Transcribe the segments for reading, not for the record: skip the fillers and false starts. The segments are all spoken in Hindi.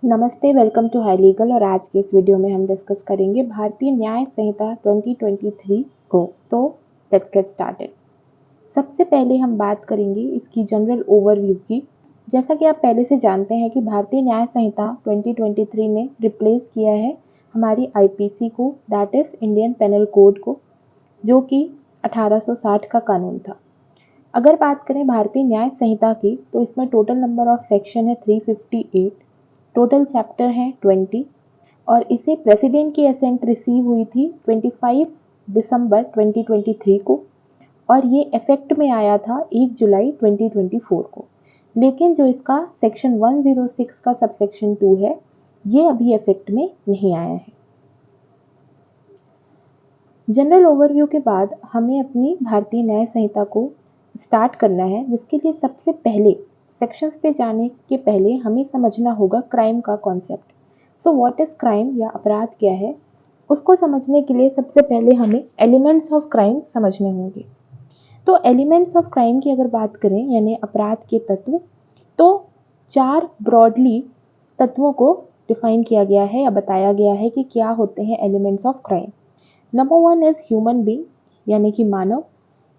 नमस्ते, वेलकम टू हाई लीगल। और आज के इस वीडियो में हम डिस्कस करेंगे भारतीय न्याय संहिता 2023 को। तो लेट्स गेट स्टार्टेड। सबसे पहले हम बात करेंगे इसकी जनरल ओवरव्यू की। जैसा कि आप पहले से जानते हैं कि भारतीय न्याय संहिता 2023 ने रिप्लेस किया है हमारी आईपीसी को, that is Indian penal code को, जो कि 1860 का कानून था। अगर बात करें भारतीय न्याय संहिता की तो इसमें टोटल नंबर ऑफ सेक्शन है 358, टोटल चैप्टर हैं 20 और इसे प्रेसिडेंट की असेंट रिसीव हुई थी 25 दिसंबर 2023 को और ये इफेक्ट में आया था 1 जुलाई 2024 को। लेकिन जो इसका सेक्शन 106 का सबसेक्शन 2 है, ये अभी इफेक्ट में नहीं आया है। जनरल ओवरव्यू के बाद हमें अपनी भारतीय न्याय संहिता को स्टार्ट करना है, जिसके लिए सबसे पहले सेक्शंस पे जाने के पहले हमें समझना होगा क्राइम का concept. So what is crime या अपराध क्या है, उसको समझने के लिए सबसे पहले हमें एलिमेंट्स ऑफ क्राइम समझने होंगे। तो एलिमेंट्स ऑफ क्राइम की अगर बात करें यानी अपराध के तत्व, तो 4 ब्रॉडली तत्वों को डिफाइन किया गया है या बताया गया है कि क्या होते हैं elements of crime. Number 1 is human being यानी कि मानव।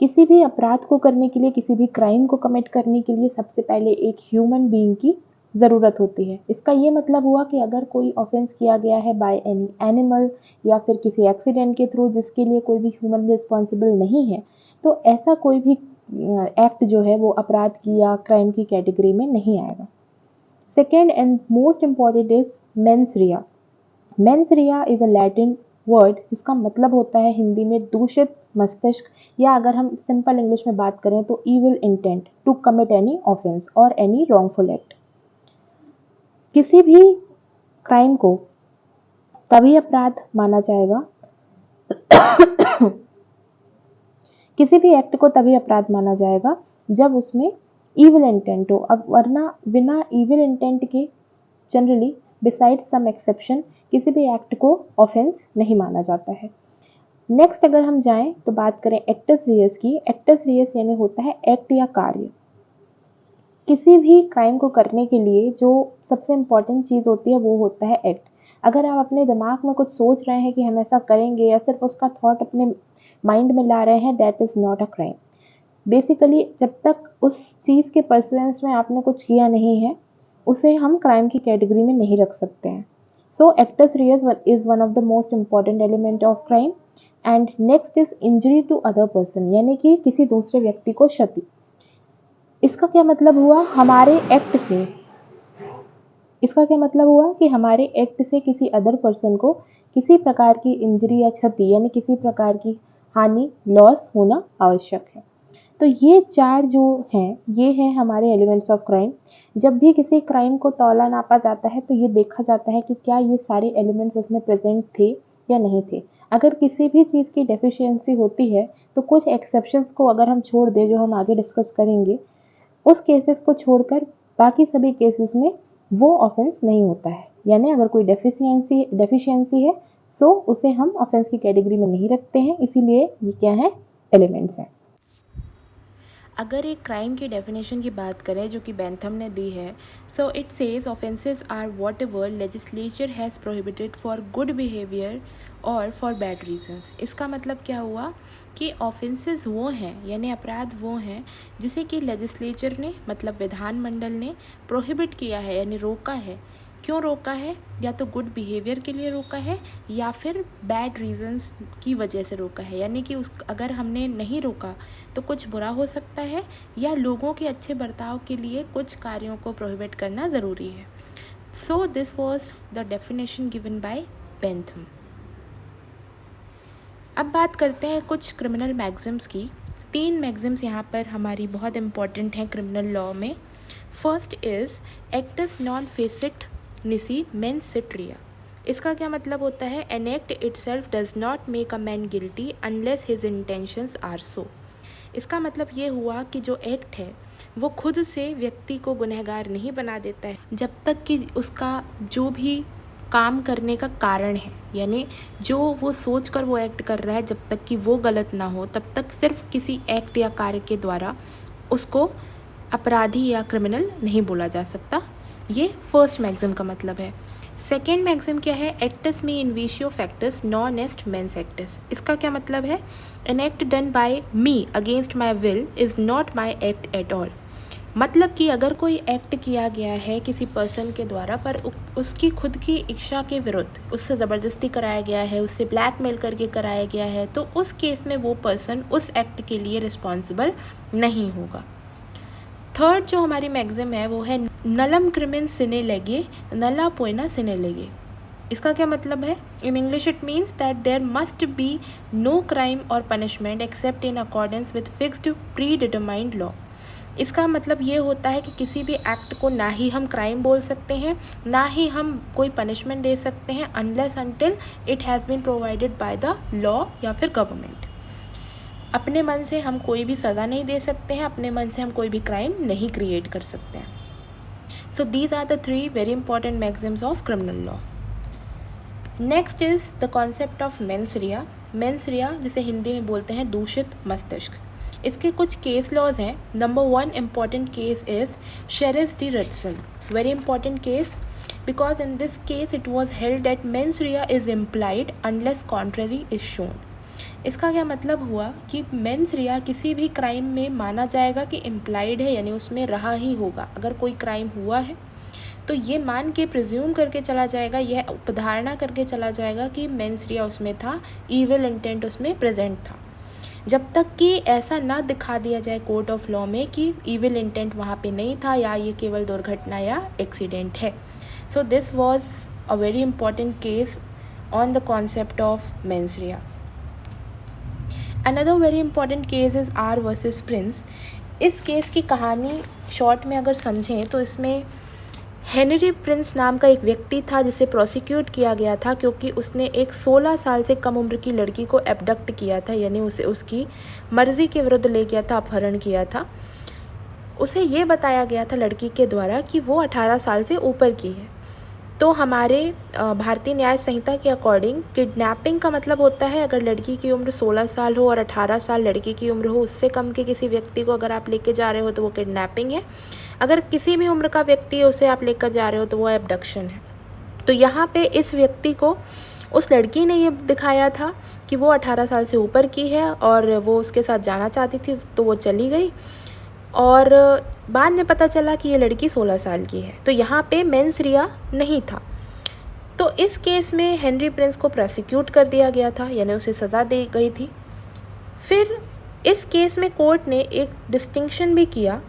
किसी भी अपराध को करने के लिए, किसी भी क्राइम को कमिट करने के लिए सबसे पहले एक ह्यूमन बीइंग की ज़रूरत होती है। इसका ये मतलब हुआ कि अगर कोई ऑफेंस किया गया है बाय एनी एनिमल या फिर किसी एक्सीडेंट के थ्रू जिसके लिए कोई भी ह्यूमन रिस्पॉन्सिबल नहीं है, तो ऐसा कोई भी एक्ट जो है वो अपराध की या क्राइम की कैटेगरी में नहीं आएगा। Second and most important is mains rea. Mens Riya is a Latin word जिसका मतलब होता है हिंदी में दूषित मस्तिष्क, या अगर हम सिंपल इंग्लिश में बात करें तो evil intent to commit any offence और एनी रॉन्गफुल एक्ट। किसी भी क्राइम को तभी अपराध माना जाएगा किसी भी एक्ट को तभी अपराध माना जाएगा जब उसमें इविल इंटेंट हो। अब वरना बिना इविल इंटेंट के जनरली बिसाइड सम एक्सेप्शन किसी भी एक्ट को ऑफेंस नहीं माना जाता है। नेक्स्ट अगर हम जाएं तो बात करें एक्टस रियस की। एक्टस रियस यानी होता है एक्ट या कार्य। किसी भी क्राइम को करने के लिए जो सबसे इम्पॉर्टेंट चीज़ होती है वो होता है एक्ट। अगर आप अपने दिमाग में कुछ सोच रहे हैं कि हम ऐसा करेंगे या सिर्फ उसका थॉट अपने माइंड में ला रहे हैं, that is not a crime. Basically जब तक उस चीज़ के परसुएंस में आपने कुछ किया नहीं है, उसे हम क्राइम की कैटेगरी में नहीं रख सकते हैं। So actus reus is one of the most important element of crime. And next is injury to other person यानी कि किसी दूसरे व्यक्ति को क्षति। इसका क्या मतलब हुआ, हमारे एक्ट से किसी अदर पर्सन को किसी प्रकार की इंजरी या क्षति यानी किसी प्रकार की हानि, लॉस होना आवश्यक है। तो ये 4 जो हैं, ये हैं हमारे एलिमेंट्स ऑफ क्राइम। जब भी किसी क्राइम को तौला नापा जाता है तो ये देखा जाता है कि क्या ये सारे एलिमेंट्स उसमें प्रेजेंट थे या नहीं थे। अगर किसी भी चीज़ की डेफिशिएंसी होती है तो कुछ एक्सेप्शंस को अगर हम छोड़ दें, जो हम आगे डिस्कस करेंगे, उस केसेस को छोड़कर बाकी सभी केसेस में वो ऑफेंस नहीं होता है। यानी अगर कोई डेफिशिएंसी है सो उसे हम ऑफेंस की कैटेगरी में नहीं रखते हैं। इसीलिए ये क्या है, एलिमेंट्स हैं। अगर एक क्राइम की डेफिनेशन की बात करें जो कि बेंथम ने दी है, so it says offences are whatever legislature has prohibited for good behaviour और फॉर बैड रीजंस। इसका मतलब क्या हुआ कि ऑफेंसेस वो हैं यानी अपराध वो हैं जिसे कि लेजिस्लेचर ने मतलब विधानमंडल ने प्रोहिबिट किया है यानी रोका है। क्यों रोका है? या तो गुड बिहेवियर के लिए रोका है या फिर बैड रीजंस की वजह से रोका है, यानी कि अगर हमने नहीं रोका तो कुछ बुरा हो सकता है या लोगों के अच्छे बर्ताव के लिए कुछ कार्यों को प्रोहिबिट करना ज़रूरी है। So this was the definition given by Bentham. अब बात करते हैं कुछ क्रिमिनल मैग्जिम्स की। 3 मैग्जिम्स यहाँ पर हमारी बहुत इंपॉर्टेंट हैं क्रिमिनल लॉ में। First is actus non facit nisi mens sit rea. इसका क्या मतलब होता है? An act itself does not make a man guilty unless his intentions are so. इसका मतलब ये हुआ कि जो एक्ट है वो खुद से व्यक्ति को गुनहगार नहीं बना देता है जब तक कि उसका जो भी काम करने का कारण है, यानी जो वो सोच कर वो एक्ट कर रहा है, जब तक कि वो गलत ना हो तब तक सिर्फ किसी एक्ट या कार्य के द्वारा उसको अपराधी या क्रिमिनल नहीं बोला जा सकता। ये फर्स्ट मैक्सिम का मतलब है। सेकेंड मैक्सिम क्या है? एक्टस मी इन्विशियो फैक्टस नॉन एस्ट मेंस एक्टस। इसका क्या मतलब है? An act done by me against my will is not my act at all. मतलब कि अगर कोई एक्ट किया गया है किसी पर्सन के द्वारा पर उसकी खुद की इच्छा के विरुद्ध, उससे ज़बरदस्ती कराया गया है, उससे ब्लैकमेल करके कराया गया है, तो उस केस में वो पर्सन उस एक्ट के लिए रिस्पॉन्सिबल नहीं होगा। थर्ड जो हमारी मैक्सिम है वो है नलम क्रिमिन सिने लेगे नला पोइना सिने लेगे। इसका क्या मतलब है? In English it means that there must be no crime और punishment except in accordance with fixed predetermined law. इसका मतलब ये होता है कि किसी भी एक्ट को ना ही हम क्राइम बोल सकते हैं, ना ही हम कोई पनिशमेंट दे सकते हैं unless until it has been provided by the law या फिर गवर्नमेंट। अपने मन से हम कोई भी सज़ा नहीं दे सकते हैं, अपने मन से हम कोई भी क्राइम नहीं क्रिएट कर सकते हैं। So these are the 3 very important maxims of criminal law. Next is the concept of mens rea. Mens rea जिसे हिंदी में बोलते हैं दूषित मस्तिष्क। इसके कुछ केस लॉज हैं। Number 1 important case is Sherras de Rutzen. Very important case because in this case it was held that mens rea is implied unless contrary is shown। इसका क्या मतलब हुआ कि मेंस रिया किसी भी क्राइम में माना जाएगा कि इम्प्लाइड है, यानी उसमें रहा ही होगा। अगर कोई क्राइम हुआ है तो ये मान के प्रिज्यूम करके चला जाएगा, यह उपधारणा करके चला जाएगा कि मेंस रिया उसमें था, ईविल इंटेंट उसमें प्रेजेंट था, जब तक कि ऐसा ना दिखा दिया जाए कोर्ट ऑफ लॉ में कि ईविल इंटेंट वहाँ पे नहीं था या ये केवल दुर्घटना या एक्सीडेंट है। So this was a very important case on the concept of mens Riya. Another very important case is R versus Prince. इस केस की कहानी शॉर्ट में अगर समझें तो इसमें हेनरी प्रिंस नाम का एक व्यक्ति था जिसे प्रोसिक्यूट किया गया था क्योंकि उसने एक 16 साल से कम उम्र की लड़की को एबडक्ट किया था, यानी उसे उसकी मर्ज़ी के विरुद्ध ले गया था, अपहरण किया था। उसे ये बताया गया था लड़की के द्वारा कि वो 18 साल से ऊपर की है। तो हमारे भारतीय न्याय संहिता के अकॉर्डिंग किडनैपिंग का मतलब होता है अगर लड़की की उम्र 16 साल हो और 18 साल लड़की की उम्र हो, उससे कम के किसी व्यक्ति को अगर आप लेके जा रहे हो तो वो किडनैपिंग है। अगर किसी भी उम्र का व्यक्ति है उसे आप लेकर जा रहे हो तो वो एबडक्शन है। तो यहाँ पे इस व्यक्ति को उस लड़की ने ये दिखाया था कि वो 18 साल से ऊपर की है और वो उसके साथ जाना चाहती थी, तो वो चली गई और बाद में पता चला कि ये लड़की 16 साल की है। तो यहाँ पे मेंस रिया नहीं था। तो इस केस में हेनरी प्रिंस को प्रोसिक्यूट कर दिया गया था, यानी उसे सज़ा दी गई थी। फिर इस केस में कोर्ट ने एक डिस्टिंक्शन भी किया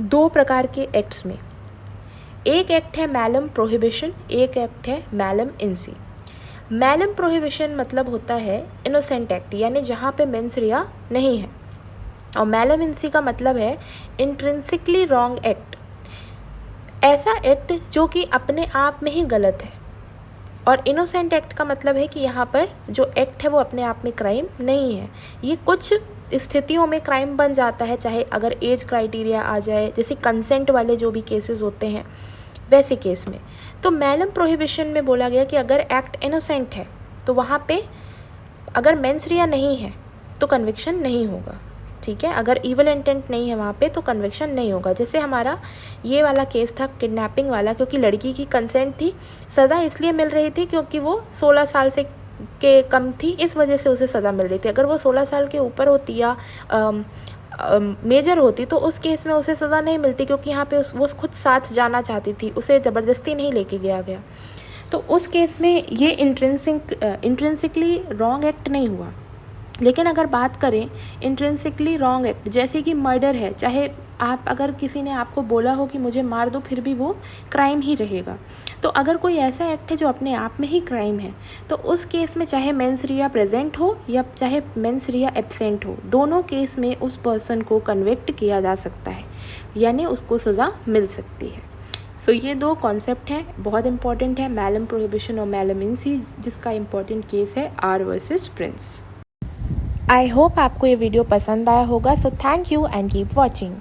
2 प्रकार के एक्ट्स में। एक एक्ट है मैलम प्रोहिबिशन, एक एक्ट है मैलम इंसी। मैलम प्रोहिबिशन मतलब होता है इनोसेंट एक्ट, यानी जहाँ पे मेंस रिया नहीं है, और मैलम इंसी का मतलब है इंट्रिंसिकली रॉन्ग एक्ट, ऐसा एक्ट जो कि अपने आप में ही गलत है। और इनोसेंट एक्ट का मतलब है कि यहाँ पर जो एक्ट है वो अपने आप में क्राइम नहीं है, ये कुछ स्थितियों में क्राइम बन जाता है, चाहे अगर एज क्राइटेरिया आ जाए, जैसे कंसेंट वाले जो भी केसेस होते हैं वैसे केस में। तो मैलम प्रोहिबिशन में बोला गया कि अगर एक्ट इनोसेंट है तो वहाँ पे अगर मेंस रिया नहीं है तो कन्विक्शन नहीं होगा, ठीक है। अगर ईविल इंटेंट नहीं है वहाँ पे तो कन्विक्शन नहीं होगा। जैसे हमारा ये वाला केस था किडनैपिंग वाला, क्योंकि लड़की की कंसेंट थी, सज़ा इसलिए मिल रही थी क्योंकि वो 16 साल से के कम थी, इस वजह से उसे सज़ा मिल रही थी। अगर वो 16 साल के ऊपर होती या मेजर होती तो उस केस में उसे सज़ा नहीं मिलती, क्योंकि यहाँ पे वो खुद साथ जाना चाहती थी, उसे ज़बरदस्ती नहीं लेके गया। तो उस केस में ये इंट्रिंसिकली रॉन्ग एक्ट नहीं हुआ। लेकिन अगर बात करें इंट्रिंसिकली रॉन्ग एक्ट, जैसे कि मर्डर है, चाहे आप अगर किसी ने आपको बोला हो कि मुझे मार दो, फिर भी वो क्राइम ही रहेगा। तो अगर कोई ऐसा एक्ट है जो अपने आप में ही क्राइम है, तो उस केस में चाहे मेंस रिया प्रेजेंट हो या चाहे मेंस रिया एब्सेंट हो, दोनों केस में उस पर्सन को कन्विक्ट किया जा सकता है, यानी उसको सज़ा मिल सकती है। सो ये 2 कॉन्सेप्ट हैं, बहुत इंपॉर्टेंट है, मैलम प्रोहिबिशन और मैलम इंसी, जिसका इंपॉर्टेंट केस है R versus Prince. I hope आपको ये वीडियो पसंद आया होगा। So thank you and keep watching.